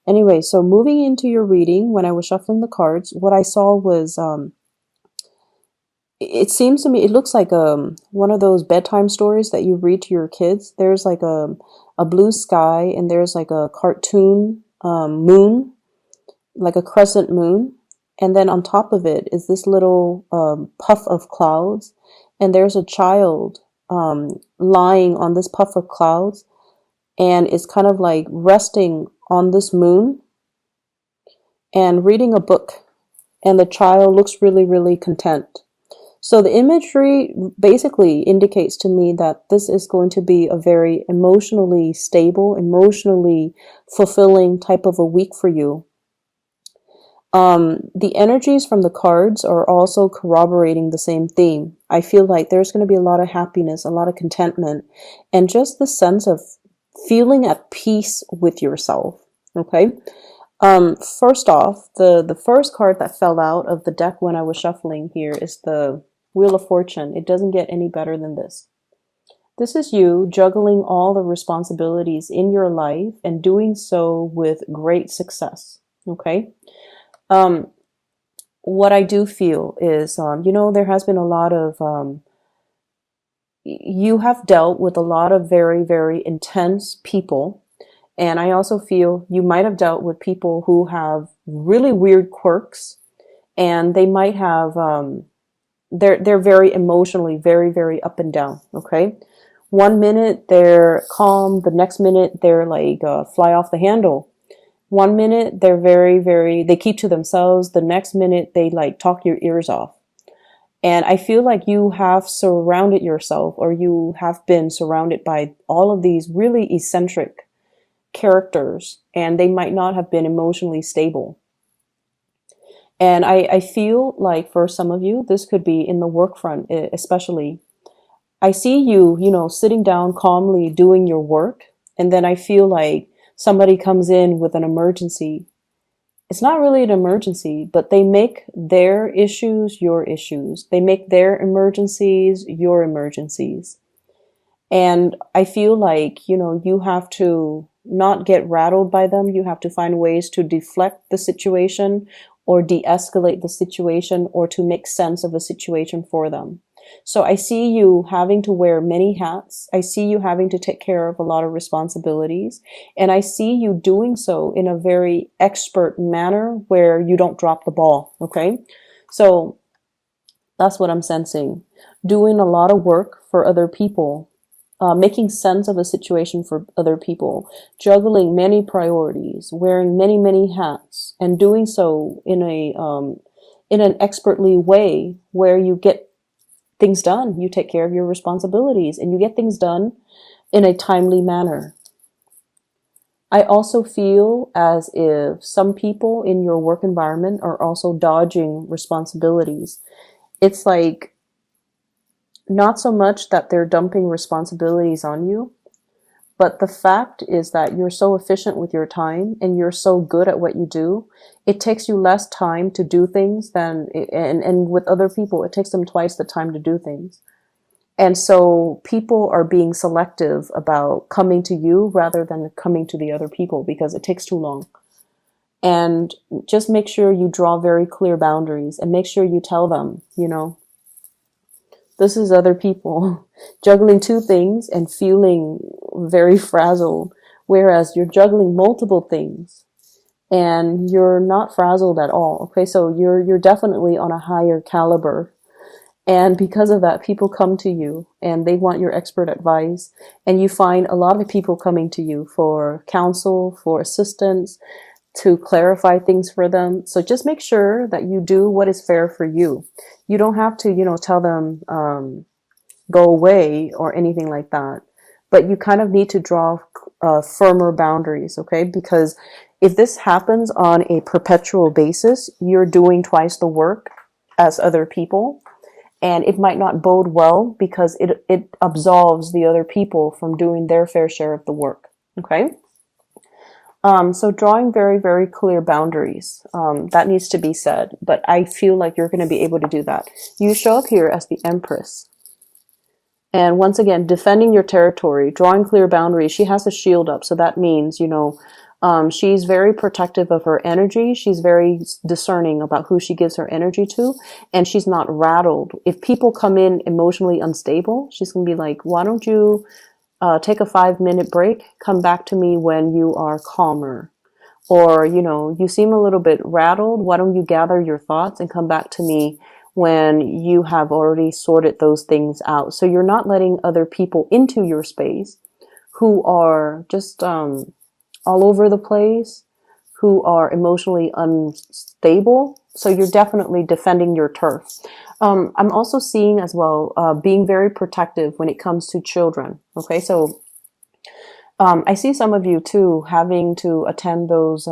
Anyway, so moving into your reading, when I was shuffling the cards, what I saw was it seems to me it looks like one of those bedtime stories that you read to your kids. There's like a blue sky, and there's like a cartoon moon, like a crescent moon, and then on top of it is this little puff of clouds, and there's a child lying on this puff of clouds, and is kind of like resting on this moon and reading a book, and the child looks really, really content. So the imagery basically indicates to me that this is going to be a very emotionally stable, emotionally fulfilling type of a week for you. The energies from the cards are also corroborating the same theme. I feel like there's going to be a lot of happiness, a lot of contentment, and just the sense of feeling at peace with yourself. Okay. First off, the first card that fell out of the deck when I was shuffling here is the Wheel of Fortune. It doesn't get any better than this. This is you juggling all the responsibilities in your life and doing so with great success. Okay. What I do feel is, there has been a lot of, you have dealt with a lot of very, very intense people. And I also feel you might have dealt with people who have really weird quirks, and they might have, they're very emotionally, very, very up and down. Okay. One minute they're calm. The next minute they're like, fly off the handle. One minute they're very, very, they keep to themselves. The next minute they like talk your ears off. And I feel like you have surrounded yourself, or you have been surrounded by all of these really eccentric characters, and they might not have been emotionally stable. And I feel like for some of you, this could be in the work front, especially. I see you, sitting down calmly doing your work. And then I feel like somebody comes in with an emergency. It's not really an emergency, but they make their issues your issues. They make their emergencies your emergencies. And I feel like, you have to not get rattled by them. You have to find ways to deflect the situation, or de-escalate the situation, or to make sense of a situation for them. So I see you having to wear many hats. I see you having to take care of a lot of responsibilities. And I see you doing so in a very expert manner where you don't drop the ball. Okay. So that's what I'm sensing. Doing a lot of work for other people. Making sense of a situation for other people, juggling many priorities, wearing many, many hats, and doing so in an expertly way where you get things done. You take care of your responsibilities, and you get things done in a timely manner. I also feel as if some people in your work environment are also dodging responsibilities. It's like, not so much that they're dumping responsibilities on you, but the fact is that you're so efficient with your time and you're so good at what you do. It takes you less time to do things and with other people, it takes them twice the time to do things. And so people are being selective about coming to you rather than coming to the other people because it takes too long. And just make sure you draw very clear boundaries, and make sure you tell them, this is other people juggling two things and feeling very frazzled, whereas you're juggling multiple things and you're not frazzled at all. Okay, so you're definitely on a higher caliber. And because of that, people come to you and they want your expert advice. And you find a lot of people coming to you for counsel, for assistance, to clarify things for them. So just make sure that you do what is fair for you. You don't have to, tell them, go away or anything like that. But you kind of need to draw firmer boundaries, okay? Because if this happens on a perpetual basis, you're doing twice the work as other people. And it might not bode well because it absolves the other people from doing their fair share of the work, okay? So drawing very, very clear boundaries, that needs to be said, but I feel like you're going to be able to do that. You show up here as the Empress. And once again, defending your territory, drawing clear boundaries. She has a shield up. So that means, She's very protective of her energy. She's very discerning about who she gives her energy to, and she's not rattled. If people come in emotionally unstable, she's going to be like, why don't you take a 5-minute break, come back to me when you are calmer. Or, you seem a little bit rattled. Why don't you gather your thoughts and come back to me when you have already sorted those things out? So you're not letting other people into your space who are just all over the place, who are emotionally unstable. So you're definitely defending your turf. I'm also seeing as well being very protective when it comes to children. Okay, so I see some of you too having to attend those,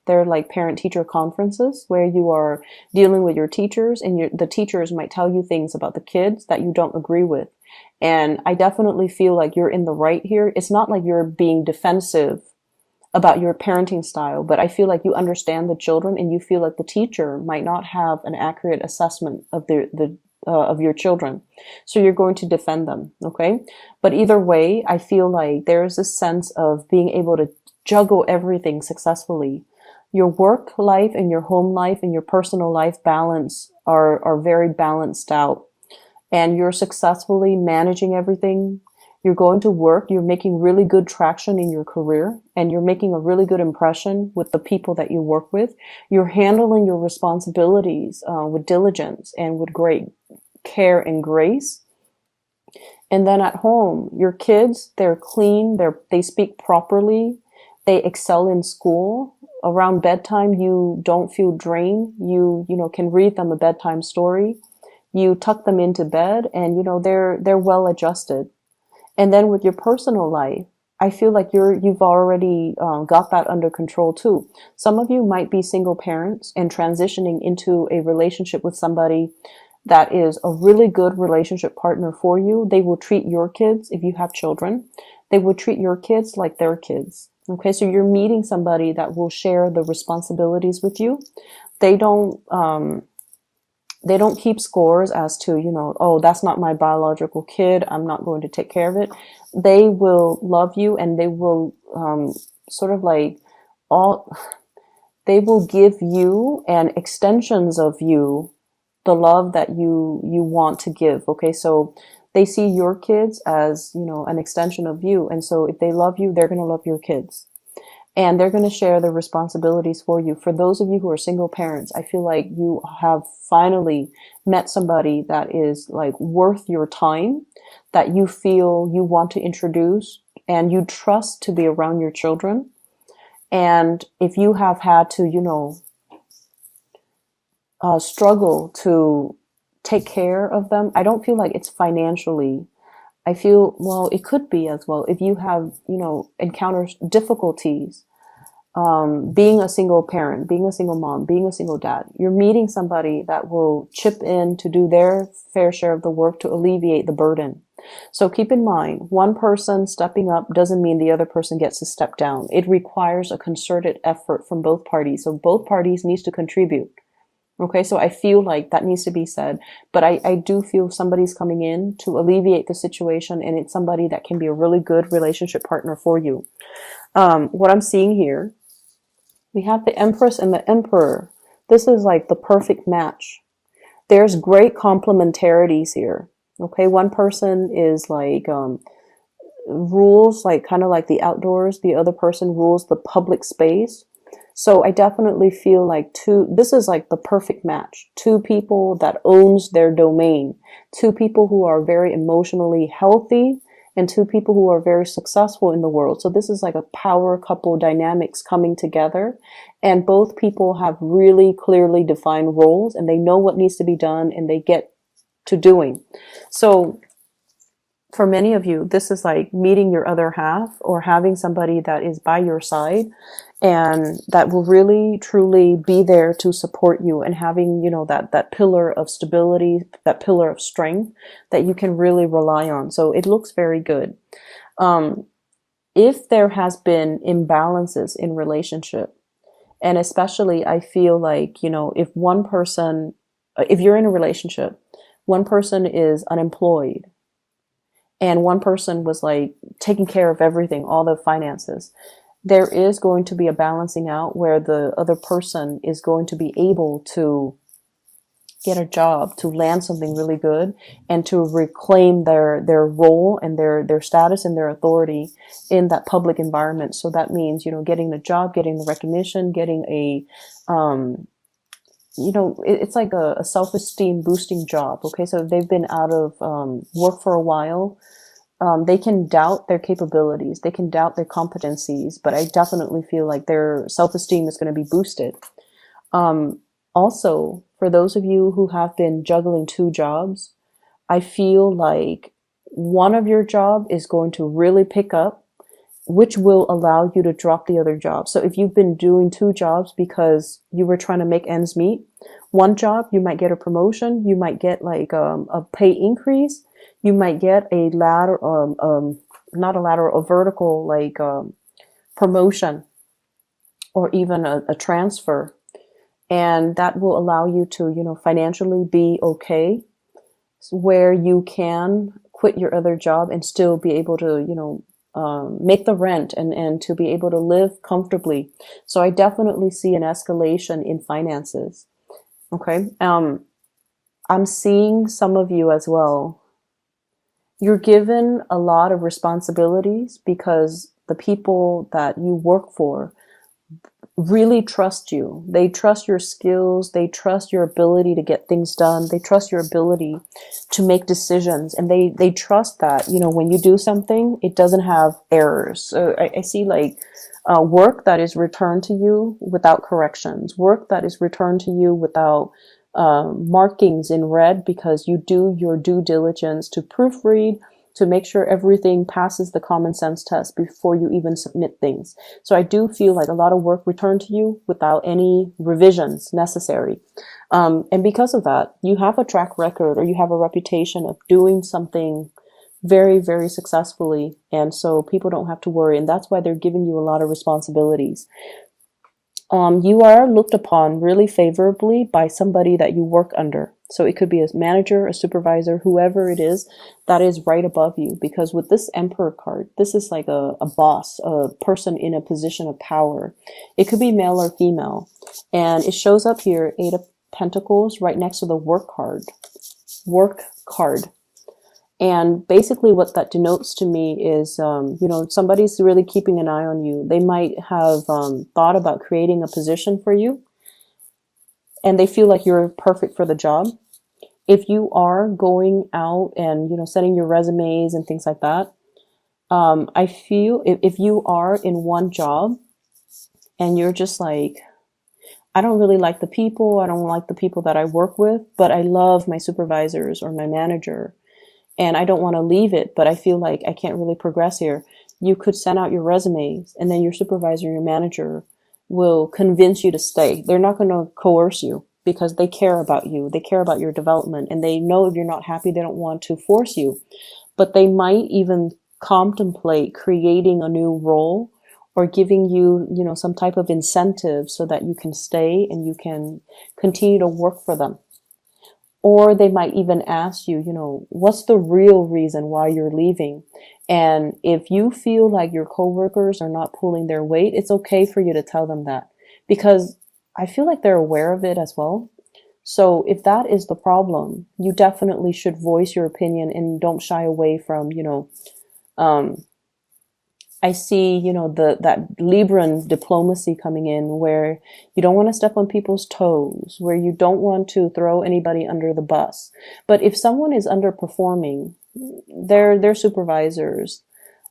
they're like parent-teacher conferences where you are dealing with your teachers, and the teachers might tell you things about the kids that you don't agree with. And I definitely feel like you're in the right here. It's not like you're being defensive about your parenting style, but I feel like you understand the children, and you feel like the teacher might not have an accurate assessment of of your children. So you're going to defend them. Okay. But either way, I feel like there's this sense of being able to juggle everything successfully. Your work life and your home life and your personal life balance are very balanced out, and you're successfully managing everything. You're going to work, you're making really good traction in your career, and you're making a really good impression with the people that you work with. You're handling your responsibilities with diligence and with great care and grace. And then at home, your kids, they're clean, they speak properly, they excel in school. Around bedtime, you don't feel drained. You can read them a bedtime story. You tuck them into bed, and they're well adjusted. And then with your personal life, I feel like you've already got that under control too. Some of you might be single parents and transitioning into a relationship with somebody that is a really good relationship partner for you. They will treat your kids, if you have children, they will treat your kids like their kids. Okay, so you're meeting somebody that will share the responsibilities with you. They don't keep scores as to, oh, that's not my biological kid, I'm not going to take care of it. They will love you, and they will they will give you and extensions of you the love that you want to give. Okay, so they see your kids as, an extension of you. And so if they love you, they're going to love your kids. And they're going to share the responsibilities for you. For those of you who are single parents, I feel like you have finally met somebody that is like worth your time, that you feel you want to introduce and you trust to be around your children. And if you have had to, struggle to take care of them, I don't feel like it's financially. I feel, well, it could be as well. If you have, encountered difficulties, being a single parent, being a single mom, being a single dad, you're meeting somebody that will chip in to do their fair share of the work to alleviate the burden. So keep in mind, one person stepping up doesn't mean the other person gets to step down. It requires a concerted effort from both parties. So both parties needs to contribute. Okay, so I feel like that needs to be said, but I do feel somebody's coming in to alleviate the situation, and it's somebody that can be a really good relationship partner for you. What I'm seeing here, we have the Empress and the Emperor. This is like the perfect match. There's great complementarities here. Okay, one person is like rules like kind of like the outdoors. The other person rules the public space. So I definitely feel like this is like the perfect match. Two people that owns their domain. Two people who are very emotionally healthy, and two people who are very successful in the world. So this is like a power couple dynamics coming together, and both people have really clearly defined roles, and they know what needs to be done, and they get to doing. So for many of you, this is like meeting your other half, or having somebody that is by your side and that will really truly be there to support you, and having, that pillar of stability, that pillar of strength that you can really rely on. So it looks very good. If there has been imbalances in relationship, and especially I feel like, if you're in a relationship, one person is unemployed, and one person was like taking care of everything, all the finances, there is going to be a balancing out where the other person is going to be able to get a job, to land something really good, and to reclaim their role and their status and their authority in that public environment. So that means, getting the job, getting the recognition, getting a it's like a self-esteem boosting job. Okay, so if they've been out of work for a while, they can doubt their capabilities, they can doubt their competencies, but I definitely feel like their self-esteem is going to be boosted. Also, for those of you who have been juggling two jobs, I feel like one of your job is going to really pick up, which will allow you to drop the other job. So if you've been doing two jobs because you were trying to make ends meet, one job, you might get a promotion, you might get like a pay increase, you might get a ladder, not a ladder, a vertical like promotion, or even a transfer. And that will allow you to, financially be okay, where you can quit your other job and still be able to, make the rent and to be able to live comfortably. So I definitely see an escalation in finances. Okay. I'm seeing some of you as well. You're given a lot of responsibilities because the people that you work for really trust you. They trust your skills. They trust your ability to get things done. They trust your ability to make decisions. And they trust that, when you do something, it doesn't have errors. So I see like work that is returned to you without corrections, work that is returned to you without markings in red, because you do your due diligence to proofread, to make sure everything passes the common sense test before you even submit things. So I do feel like a lot of work returned to you without any revisions necessary. And because of that, you have a track record, or you have a reputation of doing something very, very successfully. And so people don't have to worry. And that's why they're giving you a lot of responsibilities. You are looked upon really favorably by somebody that you work under. So it could be a manager, a supervisor, whoever it is that is right above you. Because with this Emperor card, this is like a boss, a person in a position of power. It could be male or female. And it shows up here, 8 of Pentacles, right next to the work card. Work card. And basically what that denotes to me is, somebody's really keeping an eye on you. They might have thought about creating a position for you, and they feel like you're perfect for the job. If you are going out and, sending your resumes and things like that, I feel if you are in one job and you're just like, I don't really like the people, I don't like the people that I work with, but I love my supervisors or my manager, and I don't want to leave it, but I feel like I can't really progress here. You could send out your resumes, and then your supervisor, your manager will convince you to stay. They're not going to coerce you because they care about you. They care about your development, and they know if you're not happy, they don't want to force you. But they might even contemplate creating a new role or giving you, some type of incentive so that you can stay and you can continue to work for them. Or they might even ask you, what's the real reason why you're leaving? And if you feel like your coworkers are not pulling their weight, it's okay for you to tell them that, because I feel like they're aware of it as well. So if that is the problem, you definitely should voice your opinion and don't shy away from, I see, that Libran diplomacy coming in, where you don't want to step on people's toes, where you don't want to throw anybody under the bus. But if someone is underperforming, their supervisors,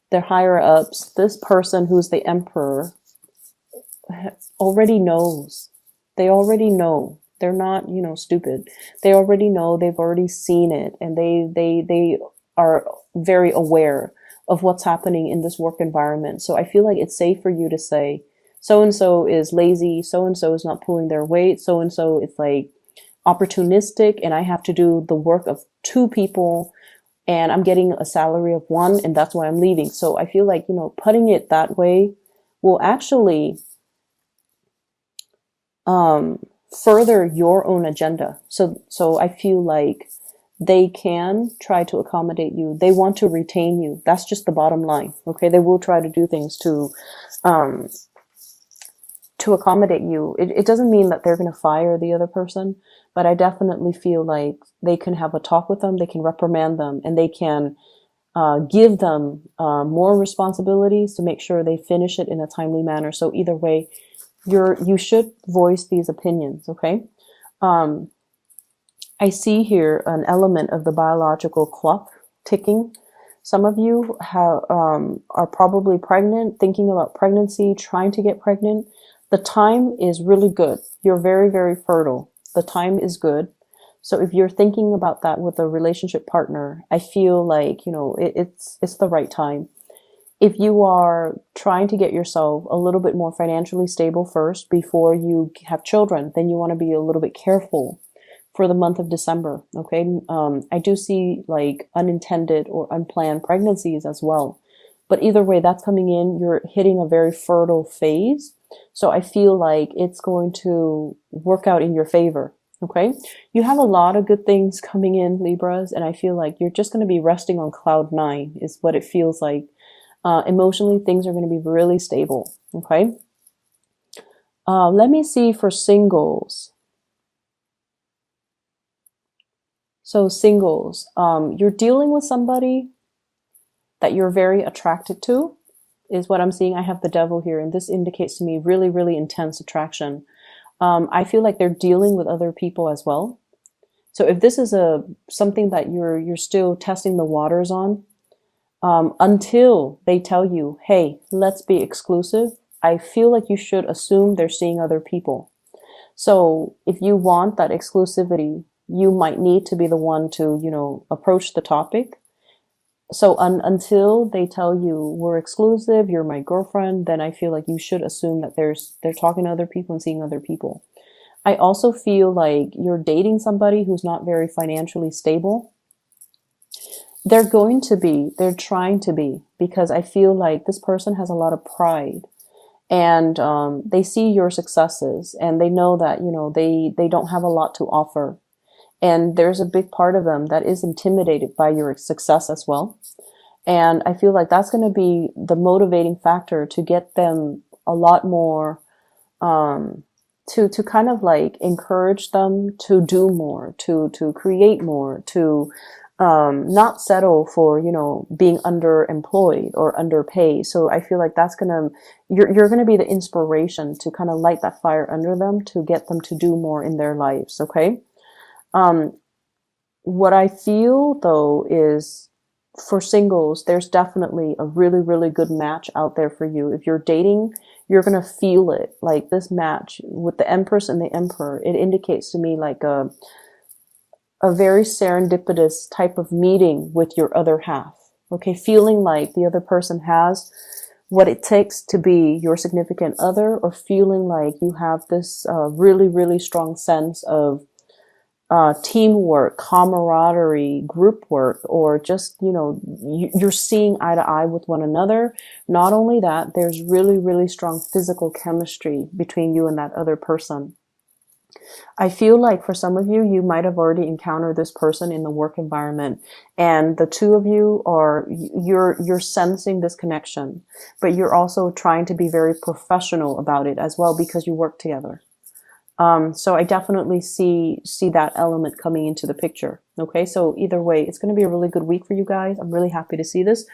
their higher ups, this person who's the Emperor already knows. They already know. They're not, stupid. They already know. They've already seen it, and they are very aware of what's happening in this work environment. So I feel like it's safe for you to say, so-and-so is lazy, so-and-so is not pulling their weight, so-and-so is like opportunistic, and I have to do the work of 2 people, and I'm getting a salary of 1, and that's why I'm leaving. So I feel like, putting it that way will actually further your own agenda. So I feel like they can try to accommodate you. They want to retain you. That's just the bottom line. Okay. They will try to do things um, to accommodate you. It doesn't mean that they're going to fire the other person, but I definitely feel like they can have a talk with them. They can reprimand them, and they can give them more responsibilities to make sure they finish it in a timely manner. So either way, you should voice these opinions. Okay. Um, I see here an element of the biological clock ticking. Some of you are probably pregnant, thinking about pregnancy, trying to get pregnant. The time is really good. You're very, very fertile. The time is good. So if you're thinking about that with a relationship partner, I feel like, it's the right time. If you are trying to get yourself a little bit more financially stable first before you have children, then you want to be a little bit careful for the month of December. Okay. I do see like unintended or unplanned pregnancies as well. But either way, that's coming in. You're hitting a very fertile phase. So I feel like it's going to work out in your favor. Okay. You have a lot of good things coming in, Libras. And I feel like you're just going to be resting on cloud 9 is what it feels like. Emotionally, things are going to be really stable. Okay. Let me see for singles. So singles, you're dealing with somebody that you're very attracted to is what I'm seeing. I have the devil here, and this indicates to me really, really intense attraction. I feel like they're dealing with other people as well. So if this is something that you're still testing the waters on, until they tell you, hey, let's be exclusive, I feel like you should assume they're seeing other people. So if you want that exclusivity, you might need to be the one to, approach the topic. So until they tell you we're exclusive, you're my girlfriend, then I feel like you should assume that they're talking to other people and seeing other people. I also feel like you're dating somebody who's not very financially stable. They're trying to be, because I feel like this person has a lot of pride, and they see your successes, and they know that, they don't have a lot to offer. And there's a big part of them that is intimidated by your success as well. And I feel like that's going to be the motivating factor to get them a lot more, to kind of like encourage them to do more, to create more, to not settle for, being underemployed or underpaid. So I feel like you're going to be the inspiration to kind of light that fire under them to get them to do more in their lives. Okay. What I feel though is for singles, there's definitely a really, really good match out there for you. If you're dating, you're going to feel it. Like this match with the Empress and the Emperor, it indicates to me like a very serendipitous type of meeting with your other half. Okay. Feeling like the other person has what it takes to be your significant other, or feeling like you have this really, really strong sense of teamwork, camaraderie, group work, or just, you're seeing eye to eye with one another. Not only that, there's really, really strong physical chemistry between you and that other person. I feel like for some of you, you might have already encountered this person in the work environment, and the two of you you're sensing this connection, but you're also trying to be very professional about it as well because you work together. So I definitely see that element coming into the picture. Okay. So either way, it's going to be a really good week for you guys. I'm really happy to see this.